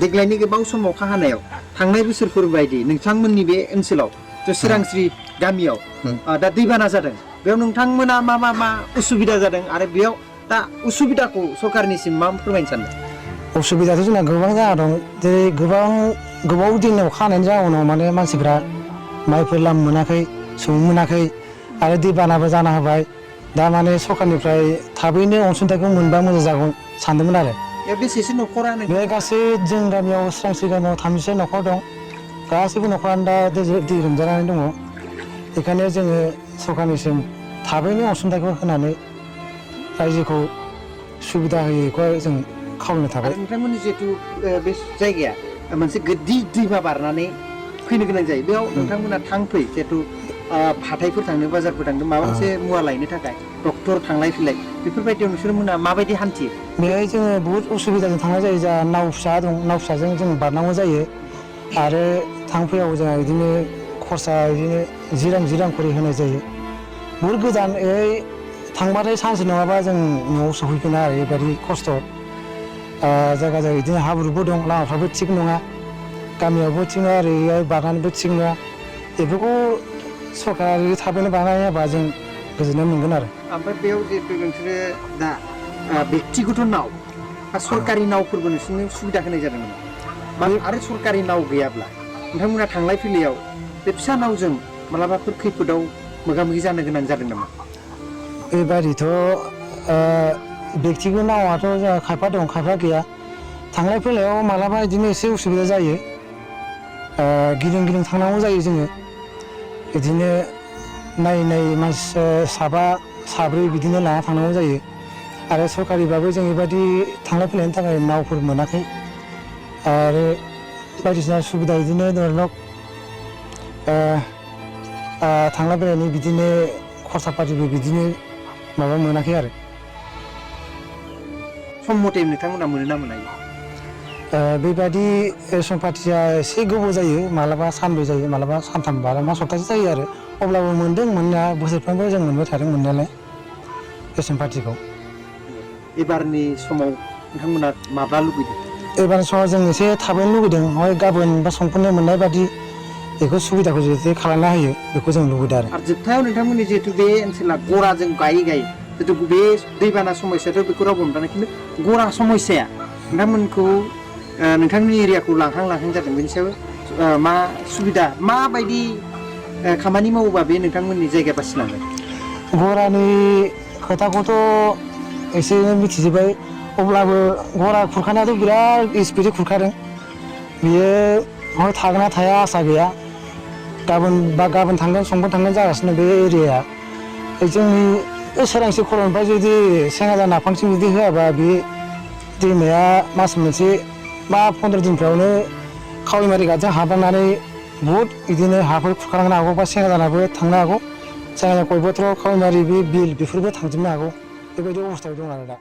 देग्लायनि गोबां समाव अखा हानायाव थांनाय बोसोरफोर बायदि नोंथांमोननि बे ओनसोलाव चिरांस्रि गामियाव दा दैबाना जादों बेयाव नोंथांमोना मा उसुबिदा जादों आरो बेयाव दा उसुबिदाखौ सरकारनिसिम मा फोरमायनो सानदों? उसुबिदाथ' जोंना गोबां जाना दं जेरै गोबाव दिन अखा हानायनि जाउनाव माने मानसिफ्रा माइफोर लाम मोनाखै सौनो मोनाखै आरो दैबानाबो जाना होबाय दा माने सरकारनिफ्राय थाबैनो अनसुंथाइखौ मोनबा मोजां जागौन सानदोंमोन आरो बेसेसो न'खरा बे गासै जों गामियाव चिरांस्रि गामियाव 30 न'खर दं गासैबो न'खरानो दा दै लोमजानानै दङ बेखायनो जोङो सरकारनिसिम थाबैनो अनसुंथाइखौ होनानै रायजोखौ सुबिदा होयैखौ जों खावलायनो थाबाय। नोंथांमोननि जिहेतु बे जायगाया मोनसे गिदिर दैमा बारनानै फैनो गोनां जायो बेयाव नोंथांमोना थांफै जिहेतु हाथायफोर थांनो बाजारफोर थांनो माबा मोनसे मुवा लायनो थाखाय डक्टर थांलाय फैलाय बेफोरबायदियाव नोंसोरमोना माबायदि हान्थियो? बेहाय जोङो बुहुद उसुबिदाजों थांनाय जायो जा नाव फिसा दं नाव फिसाजों जों बारनांगौ जायो आरो थांफैयाव जोंहा बिदिनो खरसा बिदिनो 10 रां खरि होनाय जायो बुहुद गोजान थांबाथाय सानसे नङाबा जों न'आव सफैफिना आरो ओरैबायदि खस्थ' जायगा बिदिनो हाब्रुबो दं लामाफ्राबो थिग नङा गामियावबो थिग नङा ओरैहाय बारनानैबो थिग नङा बेफोरखौ सरकारा थाबैनो बानायना होबा जों गोजोननाय मोनगोन आरो ओमफ्राय बेयाव जिहेतु नोंसोरो दा बेक्तिगत नाव बा सरकारि नावफोरबो नोंसोरनो सुबिदा होनाय जादोंमोन आरो सरकारि नाव गैयाब्ला नोंथांमोना थांलाय फैलायाव बे फिसा नावजों मालाबाफोर खैफोदाव मोगा मोगि जानो गोनां जादों नामा? बेबायदिथ' बेक्तिगत नावाथ' जोंहा खायफा दं खायफा गैया थांलाय फैलायाव मालाबा बिदिनो एसे उसुबिदा जायो गिदिं थांनांगौ जायो जोङो बिदिनो नायै मानसि साबा साब्रै बिदिनो लाना थांनांगौ जायो आरो सरकारिबाबो जों बेबायदि थांलाय फैलायनि थाखाय नावफोर मोनाखै आरो बायदिसिना सुबिदा बिदिनो धरनक थांलाय फैलायनि बिदिनो खरसा पातिबो बिदिनो माबा मोनाखै आरो सम मथे नोंथांमोना मोनो ना मोना? बेबायदि रेसन पार्टिया एसे गोबाव जायो मालाबा सानब्रै जायो मालाबा सानथाम मालाबा सप्तासे जायो आरो अब्लाबो मोनदों मोननाया बोसोरफ्रोमबो जों मोनबाय थादों मोननायालाय रेसन पार्टिखौ। एबारनि समाव नोंथांमोना माब्ला लुबैदों? एबारनि समाव जों एसे थाबैनो लुबैदों हय गाबोन बा समफोरनो मोननाय बादि बेखौ सुबिदाखौ जुदि खालामना होयो बेखौ जों लुबैदों आरो जोबथायाव नोंथांमोननि जिहेतु बे ओनसोला गराजों गायै जिहेतु बे दैबाना समस्याथ' बेखौ रावबो हमथानो खिन्थु गरा समस्याया नोंथांमोनखौ नोंथांनि एरियाखौ लांहां जादों बेनि सायाव मा सुबिदा माबायदि खामानि मावोबा बे नोंथांमोननि जायगाया बासिलांगोन? गरानि खोथाखौथ' एसे मिथिजोब्बाय अब्लाबो गरा खुरखानायाथ' बिराद स्पिडै खुरखादों बियो हय थागोन ना थाया आसा गैया गाबोन थांगोन समफोर थांगोन जागासिनो बे एरियाया जोंनि चिरांस्रि खर'निफ्राय जुदि सेंगाजा नाफांसिम जुदि होआबा बे दैमाया मास मोनसे बा 15 दिनफ्रावनो खावैमारि घाटजों हाबलांनानै बुहुद बिदिनो हाफोर खुरखालांनो हागौ बा सेंगाजानाबो थांनो हागौ सेंगाजा कयबत्र खावैमारि बे बिल बेफोरबो थांजोबनो हागौ बेबायदि अबस्थायाव दं आरो दा